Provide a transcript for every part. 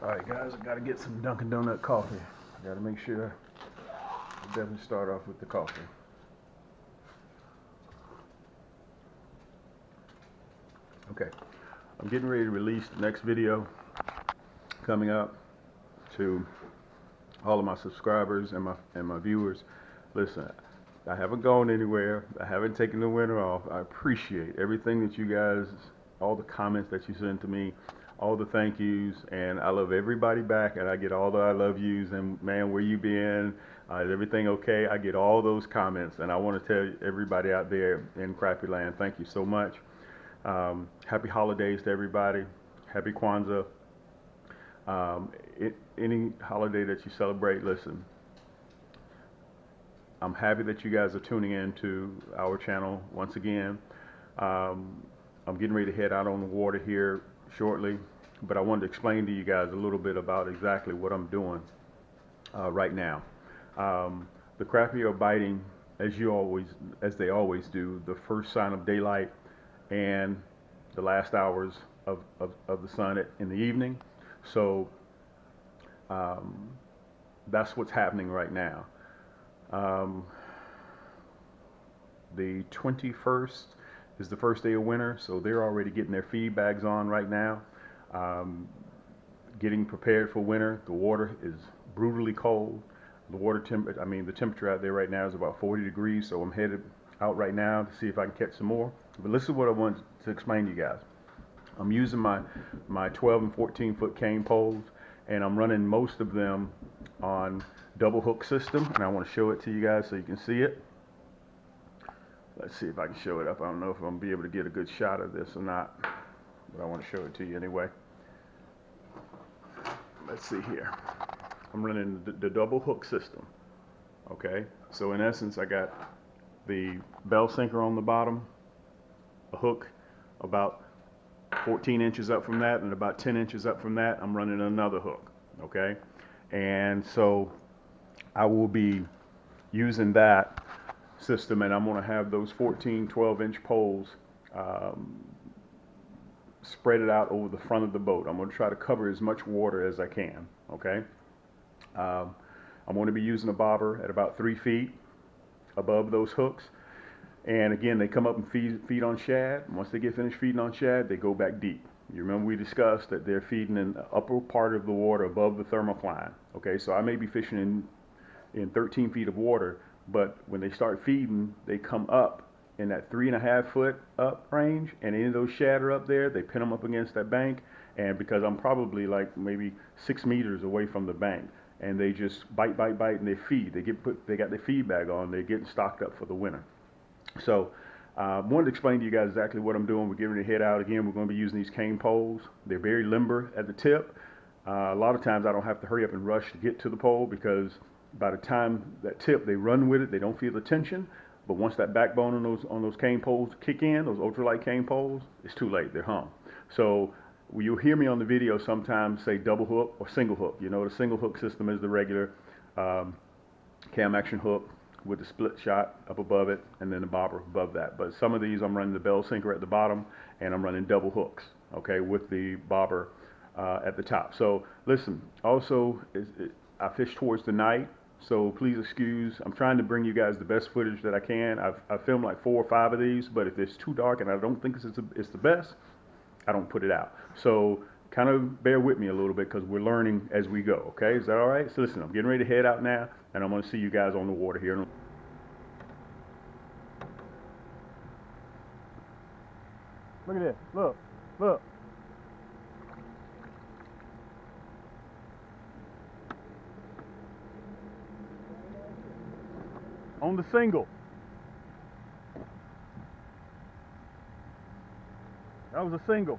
Alright guys, I gotta get some Dunkin' Donut coffee. I gotta make sure I definitely start off with the coffee. Okay, I'm getting ready to release the next video coming up to all of my subscribers and my viewers. Listen, I haven't gone anywhere. I haven't taken the winter off. I appreciate everything that you guys, all the comments that you send to me, all the thank yous, and I love everybody back, and I get all the I love yous, and man, where you been? Is everything okay? I get all those comments, and I want to tell everybody out there in Crappie Land, thank you so much. Happy holidays to everybody. Happy Kwanzaa. Any holiday that you celebrate, listen, I'm happy that you guys are tuning in to our channel once again. I'm getting ready to head out on the water here shortly, but I wanted to explain to you guys a little bit about exactly what I'm doing right now. The crappie are biting as they always do, the first sign of daylight and the last hours of the sun in the evening. So that's what's happening right now. The 21st is the first day of winter, so they're already getting their feed bags on right now, getting prepared for winter. The water is brutally cold. The the temperature out there right now is about 40 degrees, so I'm headed out right now to see if I can catch some more. But this is what I want to explain to you guys. I'm using my 12 and 14 foot cane poles, and I'm running most of them on double hook system, and I want to show it to you guys so you can see it. Let's see if I can show it up. I don't know if I'm gonna be able to get a good shot of this or not, but I want to show it to you anyway. Let's see here. I'm running the double hook system. Okay, so in essence, I got the bell sinker on the bottom, a hook about 14 inches up from that, and about 10 inches up from that, I'm running another hook. Okay, and so I will be using that system, and I'm going to have those 14 12-inch poles spread it out over the front of the boat. I'm going to try to cover as much water as I can. Okay, I'm going to be using a bobber at about 3 feet above those hooks, and again, they come up and feed on shad. Once they get finished feeding on shad, they go back deep. You remember we discussed that they're feeding in the upper part of the water above the thermocline. Okay, so I may be fishing in 13 feet of water, but when they start feeding, they come up in that 3.5 foot up range, and any of those shad are up there, they pin them up against that bank, and because I'm probably like maybe 6 meters away from the bank, and they just bite, and they feed. They got their feed bag on, they're getting stocked up for the winter. So I wanted to explain to you guys exactly what I'm doing. We're getting ready to head out again. We're going to be using these cane poles. They're very limber at the tip. A lot of times I don't have to hurry up and rush to get to the pole, because by the time that tip, they run with it. They don't feel the tension. But once that backbone on those cane poles kick in, those ultralight cane poles, it's too late. They're hung. So you'll hear me on the video sometimes say double hook or single hook. You know, the single hook system is the regular cam action hook with the split shot up above it, and then the bobber above that. But some of these I'm running the bell sinker at the bottom, and I'm running double hooks, okay, with the bobber at the top. So listen, also I fish towards the night, so please excuse. I'm trying to bring you guys the best footage that I can. I've filmed like 4 or 5 of these, but if it's too dark and I don't think it's the best, I don't put it out. So kind of bear with me a little bit, because we're learning as we go. Okay, is that all right? So listen, I'm getting ready to head out now, and I'm going to see you guys on the water here. Look at this. Look. On the single. That was a single.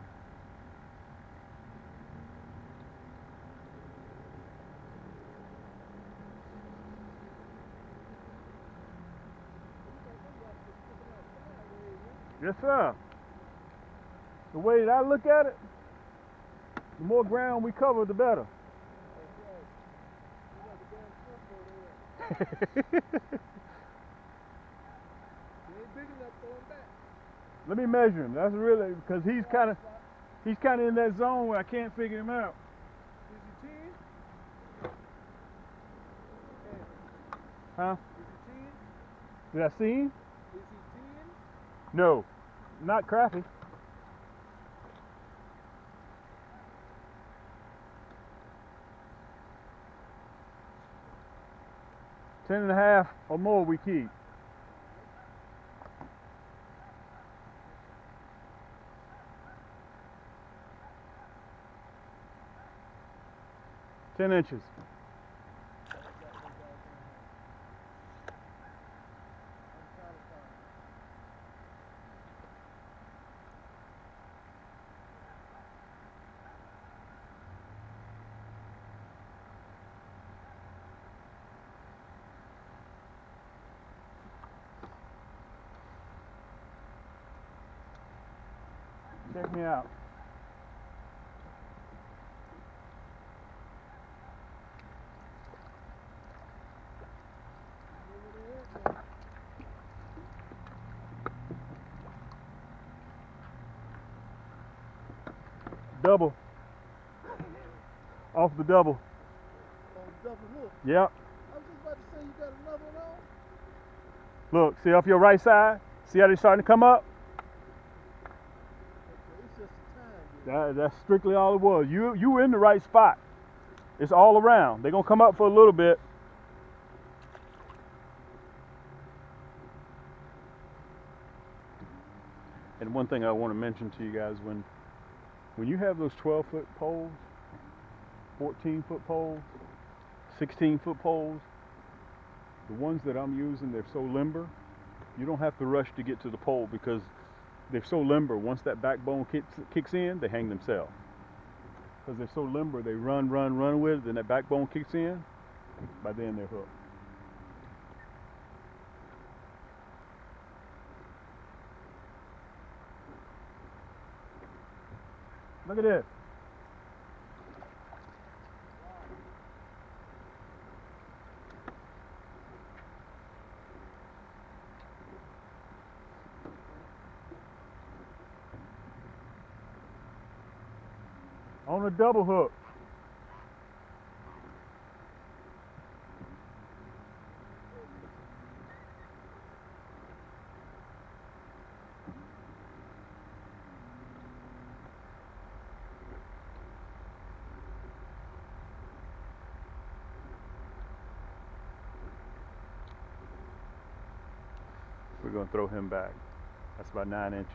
Yes, sir. The way that I look at it, the more ground we cover, the better. Let me measure him. That's really, because he's kind of in that zone where I can't figure him out. Huh? Is he 10? Did I see him? Is he 10? No, not Crappie. 10.5 or more we keep. Ten inches. Check me out. Double. Off the double. On the double hook. Yep. I was just about to say you got another one on. Look, see off your right side? See how they're starting to come up? Okay, it's just a time. That's strictly all it was. You were in the right spot. It's all around. They're gonna come up for a little bit. And one thing I want to mention to you guys, when you have those 12-foot poles, 14-foot poles, 16-foot poles, the ones that I'm using, they're so limber, you don't have to rush to get to the pole because they're so limber. Once that backbone kicks in, they hang themselves. Because they're so limber, they run with it, then that backbone kicks in, by then they're hooked. Look at this. On a double hook. We're going to throw him back. That's about 9 inches.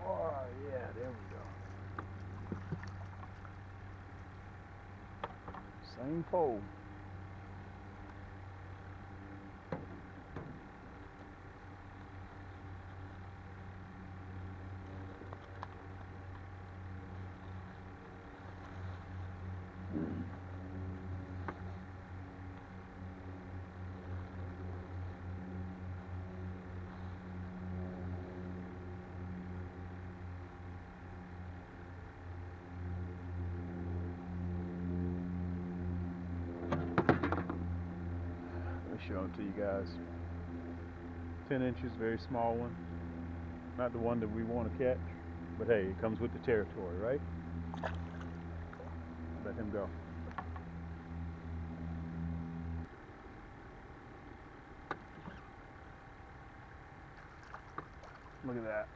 Oh, yeah, there we go. Same pole. Show it to you guys. 10 inches, very small one. Not the one that we want to catch, but hey, it comes with the territory, right? Let him go. Look at that.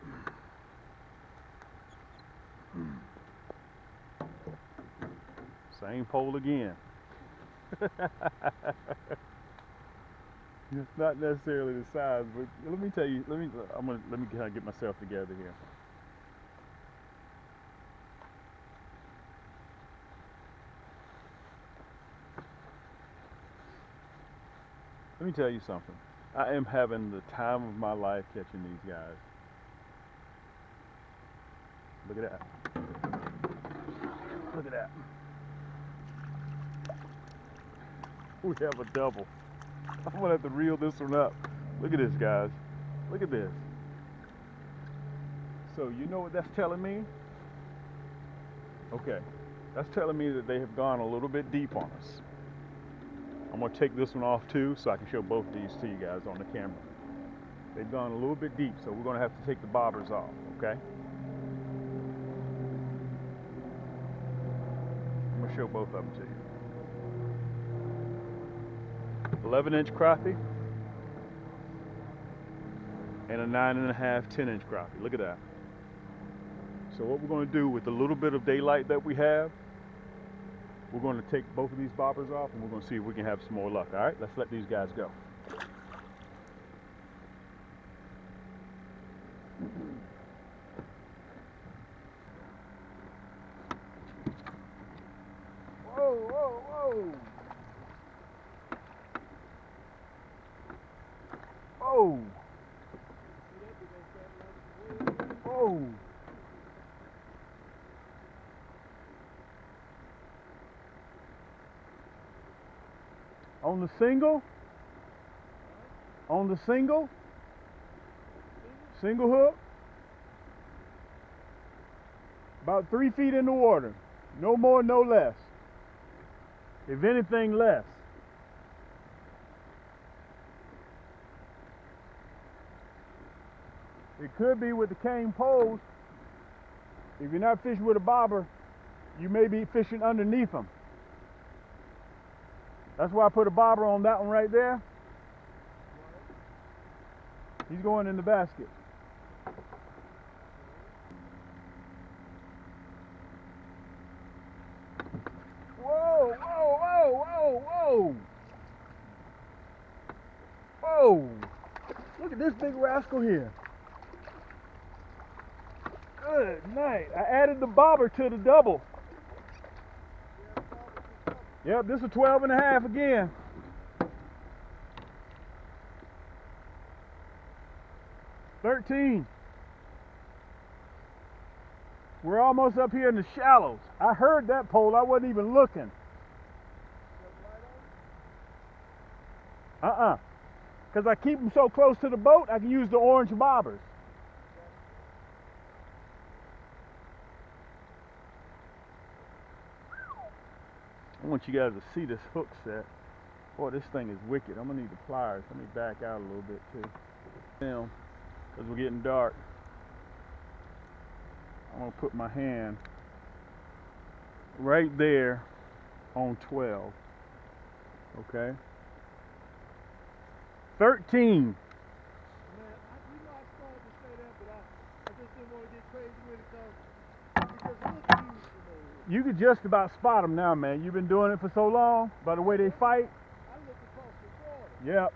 Same pole again. It's not necessarily the size, but let me tell you. Let me kind of get myself together here. Let me tell you something. I am having the time of my life catching these guys. Look at that. Look at that. We have a double. I'm gonna have to reel this one up. Look at this, guys. Look at this. So you know what that's telling me? Okay. That's telling me that they have gone a little bit deep on us. I'm gonna take this one off too so I can show both of these to you guys on the camera. They've gone a little bit deep, so we're gonna have to take the bobbers off, okay? I'm gonna show both of them to you. 11-inch crappie and a 9.5, 10-inch crappie. Look at that. So what we're gonna do with the little bit of daylight that we have, we're gonna take both of these bobbers off and we're gonna see if we can have some more luck, all right? Let's let these guys go. Whoa, whoa, whoa. Oh! Oh! On the single? On the single? Single hook? About 3 feet in the water. No more, no less. If anything, less. It could be with the cane poles. If you're not fishing with a bobber, you may be fishing underneath them. That's why I put a bobber on that one right there. He's going in the basket. Whoa, whoa, whoa, whoa, whoa. Whoa. Look at this big rascal here. Good night. I added the bobber to the double. Yep, this is a 12.5 again. $13. We're almost up here in the shallows. I heard that pole. I wasn't even looking. Because I keep them so close to the boat, I can use the orange bobbers. I want you guys to see this hook set. Boy, this thing is wicked. I'm gonna need the pliers. Let me back out a little bit too. Now, because we're getting dark, I'm gonna put my hand right there on 12. Okay. 13. Man, you know I started to say that, but I just didn't want to get crazy with it because it just looks easy from over here. You could just about spot them now, man. You've been doing it for so long. By the way they fight. I look across the water. Yep.